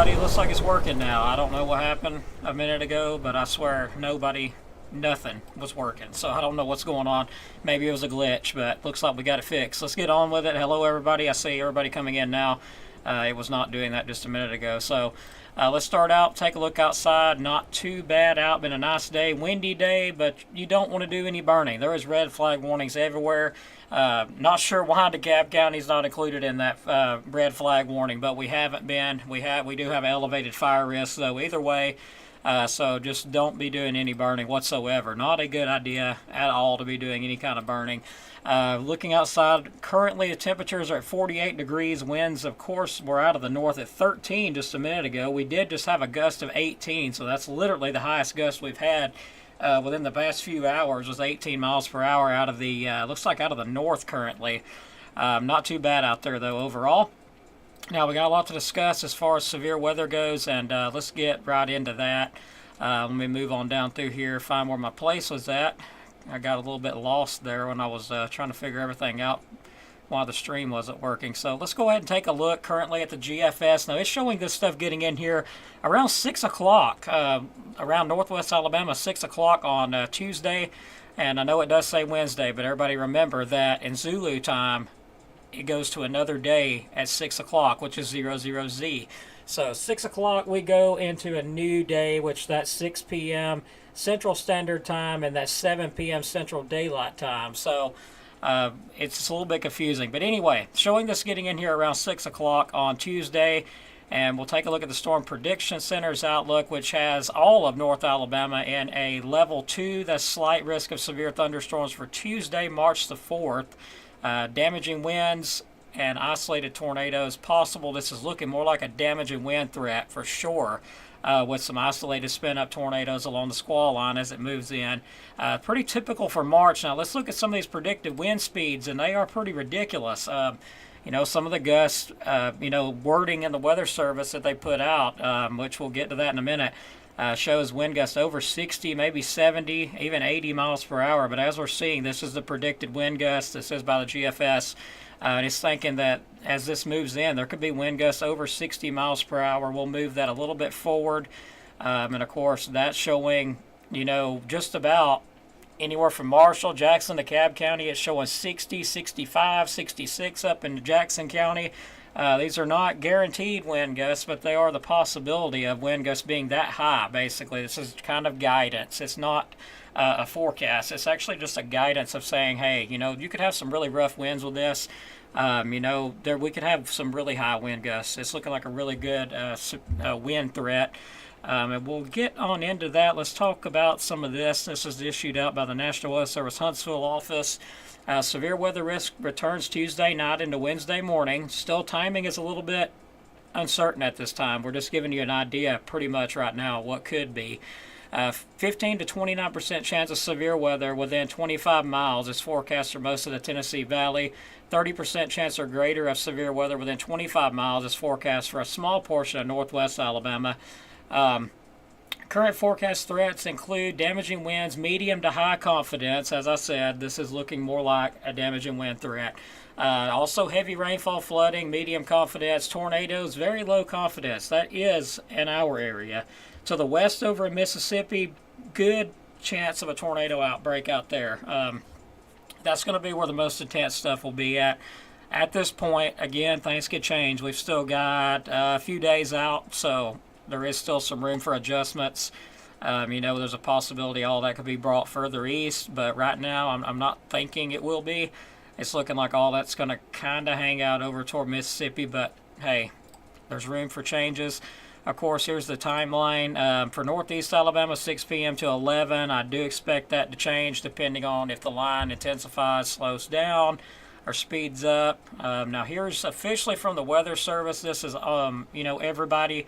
everybody. Looks like it's working now. I don't know what happened a minute ago, but I swear nothing was working. So I don't know what's going on. Maybe it was a glitch, but looks like we got it fixed. Let's get on with it. Hello, everybody. I see everybody coming in now. It was not doing that just a minute ago. So let's start out. Take a look outside. Not too bad out. Been a nice day. Windy day, but you don't want to do any burning. There is red flag warnings everywhere. Not sure why DeKalb County is not included in that red flag warning, but we haven't been. We do have elevated fire risk, though. Either way, so just don't be doing any burning whatsoever. Not a good idea at all to be doing any kind of burning. Looking outside, currently the temperatures are at 48 degrees. Winds, of course, were out of the north at 13 just a minute ago. We did just have a gust of 18, so that's literally the highest gust we've had within the past few hours. Was 18 miles per hour out of the, looks like out of the north currently. Not too bad out there, though, overall. Now, we got a lot to discuss as far as severe weather goes, and let's get right into that. Let me move on down through here, find where my place was at. I got a little bit lost there when I was trying to figure everything out while the stream wasn't working. So let's go ahead and take a look currently at the GFS. Now, it's showing this stuff getting in here around 6 o'clock, around northwest Alabama, 6 o'clock on Tuesday. And I know it does say Wednesday, but everybody remember that in Zulu time, it goes to another day at 6 o'clock, which is 00Z. So 6 o'clock, we go into a new day, which that's 6 p.m. Central Standard Time, and that's 7 p.m. Central Daylight Time. So it's a little bit confusing. But anyway, showing this getting in here around 6 o'clock on Tuesday. And we'll take a look at the Storm Prediction Center's outlook, which has all of North Alabama in a level 2. That's slight risk of severe thunderstorms for Tuesday, March the 4th. Damaging winds and isolated tornadoes possible. This is looking more like a damaging wind threat for sure, with some isolated spin-up tornadoes along the squall line as it moves in. Pretty typical for March. Now, let's look at some of these predicted wind speeds, and they are pretty ridiculous. Some of the gusts, wording in the Weather Service that they put out, which we'll get to that in a minute, shows wind gusts over 60, maybe 70, even 80 miles per hour. But as we're seeing, this is the predicted wind gust. This is by the GFS. And it's thinking that as this moves in, there could be wind gusts over 60 miles per hour. We'll move that a little bit forward. And, of course, that's showing, just about anywhere from Marshall, Jackson, to DeKalb County. It's showing 60, 65, 66 up in Jackson County. These are not guaranteed wind gusts, but they are the possibility of wind gusts being that high, basically. This is kind of guidance. It's not a forecast. It's actually just a guidance of saying, hey, you could have some really rough winds with this. We could have some really high wind gusts. It's looking like a really good wind threat. And we'll get on into that. Let's talk about some of this. This is issued out by the National Weather Service Huntsville office. Severe weather risk returns Tuesday night into Wednesday morning. Still, timing is a little bit uncertain at this time. We're just giving you an idea pretty much right now what could be. 15 to 29% chance of severe weather within 25 miles is forecast for most of the Tennessee Valley. 30% chance or greater of severe weather within 25 miles is forecast for a small portion of northwest Alabama. Current forecast threats include damaging winds, medium to high confidence. As I said, this is looking more like a damaging wind threat. Also heavy rainfall, flooding, medium confidence, tornadoes, very low confidence. That is in our area. To the west over in Mississippi, good chance of a tornado outbreak out there. That's going to be where the most intense stuff will be at. At this point, again, things could change. We've still got a few days out, so there is still some room for adjustments. There's a possibility all that could be brought further east, but right now I'm not thinking it will be. It's looking like all that's going to kind of hang out over toward Mississippi, but hey, there's room for changes. Of course, here's the timeline. For northeast Alabama, 6 p.m. to 11. I do expect that to change depending on if the line intensifies, slows down, or speeds up. Now, here's officially from the Weather Service. This is, everybody.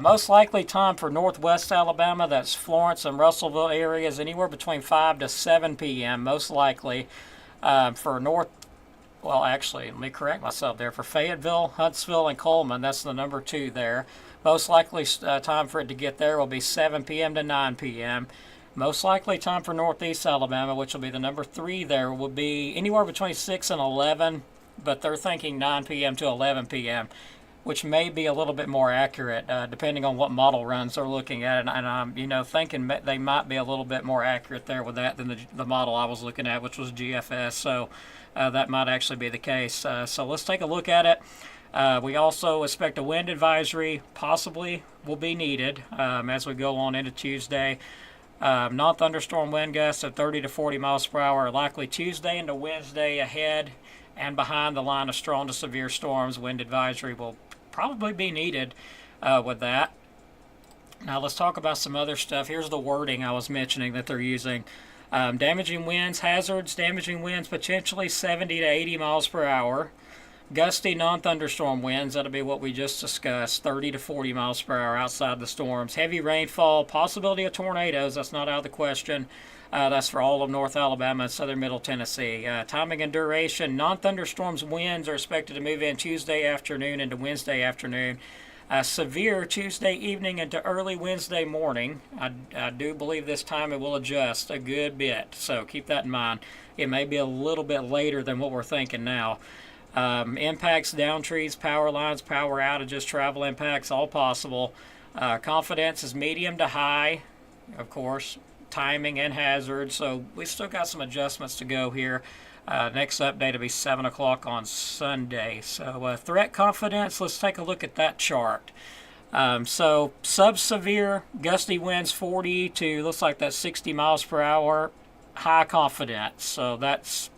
Most likely time for northwest Alabama, that's Florence and Russellville areas, anywhere between 5 to 7 p.m. most likely. For let me correct myself there. For Fayetteville, Huntsville, and Coleman, that's the number 2 there. Most likely time for it to get there will be 7 p.m. to 9 p.m. Most likely time for northeast Alabama, which will be the number 3 there, will be anywhere between 6 and 11, but they're thinking 9 p.m. to 11 p.m. which may be a little bit more accurate, depending on what model runs they're looking at. And I'm, thinking they might be a little bit more accurate there with that than the model I was looking at, which was GFS. So that might actually be the case. So let's take a look at it. We also expect a wind advisory possibly will be needed as we go on into Tuesday. Non-thunderstorm wind gusts of 30 to 40 miles per hour are likely Tuesday into Wednesday ahead and behind the line of strong to severe storms. Wind advisory will probably be needed with that. Now let's talk about some other stuff. Here's the wording I was mentioning that they're using. Damaging winds, hazards, damaging winds potentially 70 to 80 miles per hour. Gusty non-thunderstorm winds, that'll be what we just discussed, 30 to 40 miles per hour outside the storms. Heavy rainfall, possibility of tornadoes, that's not out of the question. That's for all of North Alabama and southern Middle Tennessee. Timing and duration, non-thunderstorms winds are expected to move in Tuesday afternoon into Wednesday afternoon. Severe Tuesday evening into early Wednesday morning. I do believe this time it will adjust a good bit, so keep that in mind. It may be a little bit later than what we're thinking now. Impacts, down trees, power lines, power outages, travel impacts, all possible. Confidence is medium to high, of course. Timing and hazard, so we still got some adjustments to go here. Next update will be 7 o'clock on Sunday. So threat confidence, let's take a look at that chart. So sub-severe, gusty winds 40 to, looks like that's 60 miles per hour, high confidence. So that's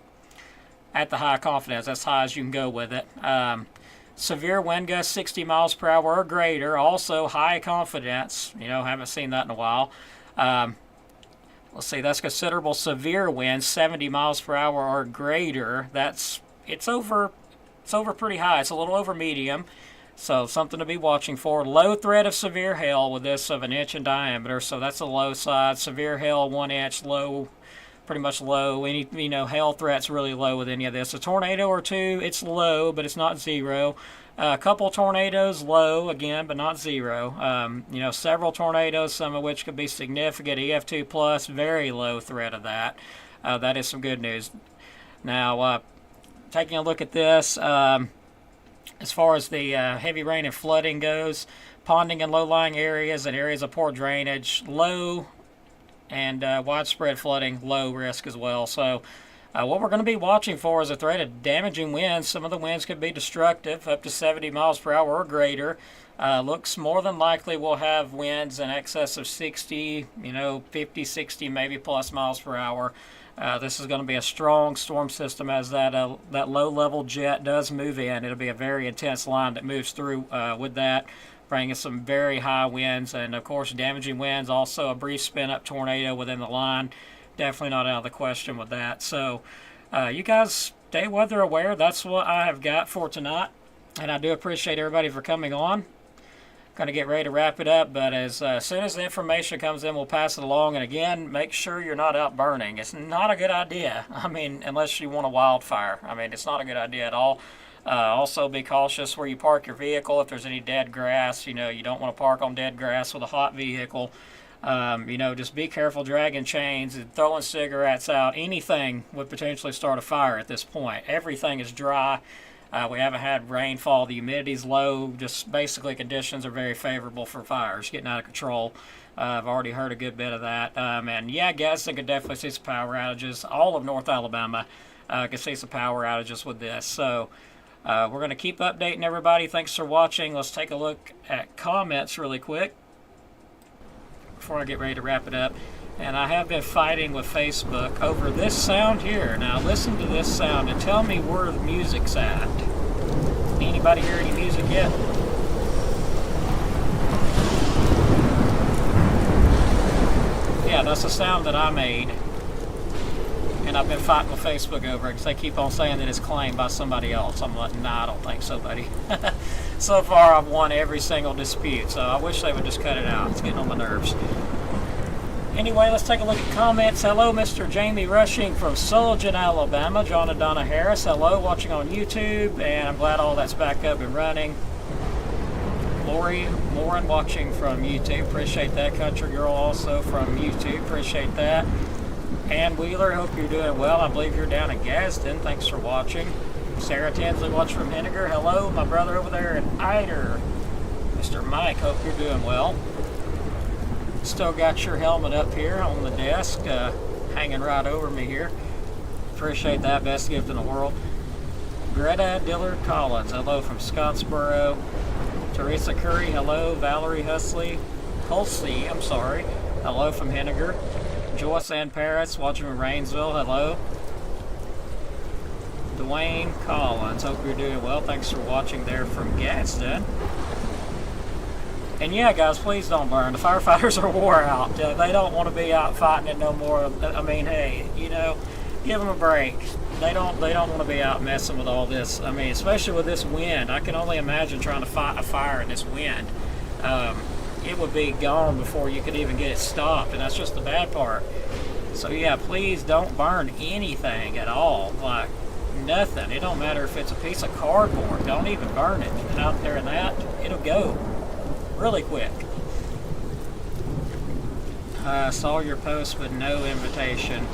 at the high confidence, that's high as you can go with it. Severe wind gusts 60 miles per hour or greater, also high confidence. Haven't seen that in a while. Let's see, that's considerable severe winds, 70 miles per hour or greater. It's over pretty high. It's a little over medium, so something to be watching for. Low threat of severe hail with this of 1 inch in diameter, so that's the low side. Severe hail 1 inch, low, pretty much low. Any hail threat's really low with any of this. A tornado or two, it's low, but it's not zero. A couple tornadoes, low again, but not zero. Several tornadoes, some of which could be significant. EF2 plus, very low threat of that. That is some good news. Now, taking a look at this, as far as the heavy rain and flooding goes, ponding in low-lying areas and areas of poor drainage, low, and widespread flooding, low risk as well. So what we're going to be watching for is a threat of damaging winds. Some of the winds could be destructive, up to 70 miles per hour or greater. Looks more than likely we'll have winds in excess of 60, 50, 60, maybe plus miles per hour. This is going to be a strong storm system as that low-level jet does move in. It'll be a very intense line that moves through with that, bringing some very high winds and, of course, damaging winds. Also a brief spin-up tornado within the line. Definitely not out of the question with that. So you guys stay weather aware. That's what I have got for tonight. And I do appreciate everybody for coming on. Going to get ready to wrap it up, but as soon as the information comes in, we'll pass it along. And again, make sure you're not out burning. It's not a good idea. Unless you want a wildfire. It's not a good idea at all. Also be cautious where you park your vehicle. If there's any dead grass, you don't want to park on dead grass with a hot vehicle. Just be careful dragging chains and throwing cigarettes out. Anything would potentially start a fire at this point. Everything is dry. We haven't had rainfall. The humidity's low. Just basically conditions are very favorable for fires getting out of control. I've already heard a good bit of that. And yeah, Gadsden could definitely see some power outages. All of North Alabama could see some power outages with this. So we're going to keep updating everybody. Thanks for watching. Let's take a look at comments really quick before I get ready to wrap it up. And I have been fighting with Facebook over this sound here. Now listen to this sound and tell me where the music's at. Anybody hear any music yet? Yeah, that's the sound that I made. And I've been fighting with Facebook over it because they keep on saying that it's claimed by somebody else. I'm like, nah, I don't think so, buddy. So far, I've won every single dispute, so I wish they would just cut it out. It's getting on my nerves. Anyway, let's take a look at comments. Hello, Mr. Jamie Rushing from Sullivan, Alabama. John and Donna Harris, hello, watching on YouTube, and I'm glad all that's back up and running. Lori Lauren watching from YouTube. Appreciate that. Country Girl also from YouTube. Appreciate that. Ann Wheeler, hope you're doing well. I believe you're down in Gadsden. Thanks for watching. Sarah Tinsley watching from Henniger. Hello, my brother over there in Eider. Mr. Mike, hope you're doing well. Still got your helmet up here on the desk, hanging right over me here. Appreciate that, best gift in the world. Greta Dillard Collins, hello from Scottsboro. Teresa Curry, hello. Valerie Hulsey, hello from Henniger. Joyce Ann Paris, watching from Rainsville, hello. Dwayne Collins, hope you're doing well. Thanks for watching there from Gadsden. And yeah, guys, please don't burn. The firefighters are wore out. They don't want to be out fighting it no more. I mean, hey, you know, give them a break. They don't want to be out messing with all this. I mean, especially with this wind. I can only imagine trying to fight a fire in this wind. It would be gone before you could even get it stopped, and that's just the bad part. So yeah, please don't burn anything at all. Like nothing. It don't matter if it's a piece of cardboard. Don't even burn it. And out there in that, it'll go really quick. Saw your post with no invitation.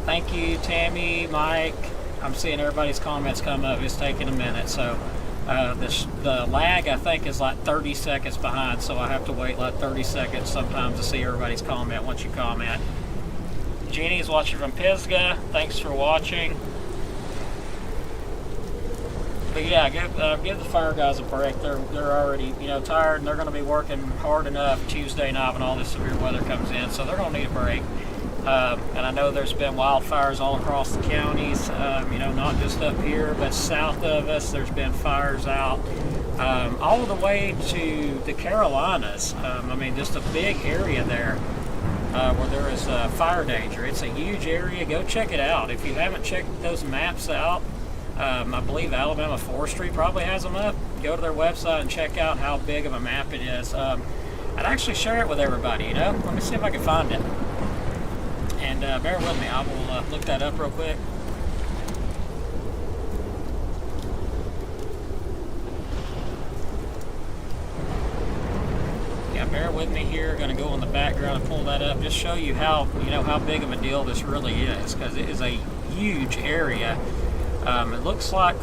Thank you, Tammy, Mike. I'm seeing everybody's comments come up. It's taking a minute, so the lag I think is like 30 seconds behind, so I have to wait like 30 seconds sometimes to see everybody's comment once you comment. Jeannie's watching from Pisgah. Thanks for watching. But yeah, give the fire guys a break. They're already tired, and they're going to be working hard enough Tuesday night when all this severe weather comes in, so they're going to need a break. And I know there's been wildfires all across the counties, not just up here, but south of us. There's been fires out all the way to the Carolinas. I mean, just a big area there where there is fire danger. It's a huge area. Go check it out. If you haven't checked those maps out, I believe Alabama Forestry probably has them up. Go to their website and check out how big of a map it is. I'd actually share it with everybody, Let me see if I can find it. And bear with me, I will look that up real quick. Yeah, bear with me here. Going to go in the background and pull that up. Just show you how how big of a deal this really is, because it is a huge area. It looks like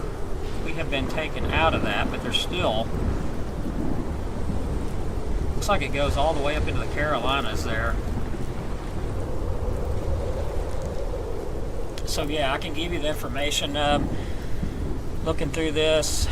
we have been taken out of that, but there's still. Looks like it goes all the way up into the Carolinas there. So yeah, I can give you the information. Looking through this,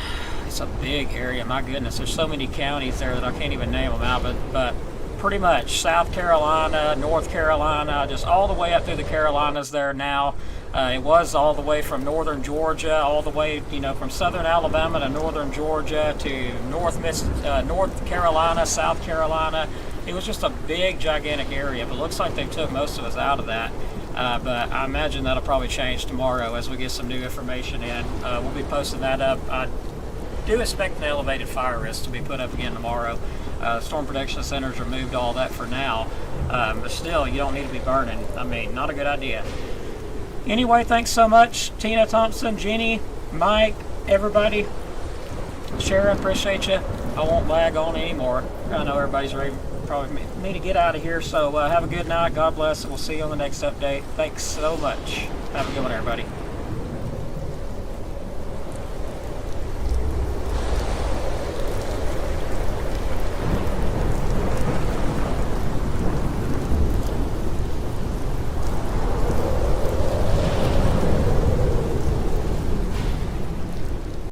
it's a big area. My goodness, there's so many counties there that I can't even name them out. But pretty much South Carolina, North Carolina, just all the way up through the Carolinas there now. It was all the way from northern Georgia, all the way from southern Alabama to northern Georgia to North Carolina, South Carolina. It was just a big, gigantic area. But it looks like they took most of us out of that. But I imagine that'll probably change tomorrow as we get some new information in. We'll be posting that up. I do expect the elevated fire risk to be put up again tomorrow. Storm Protection Center's removed all that for now. But still, you don't need to be burning. I mean, not a good idea. Anyway, thanks so much, Tina Thompson, Jenny, Mike, everybody. Sharon, appreciate you. I won't lag on anymore. I know everybody's ready. Probably need to get out of here, so have a good night. God bless, and we'll see you on the next update. Thanks so much. Have a good one, everybody.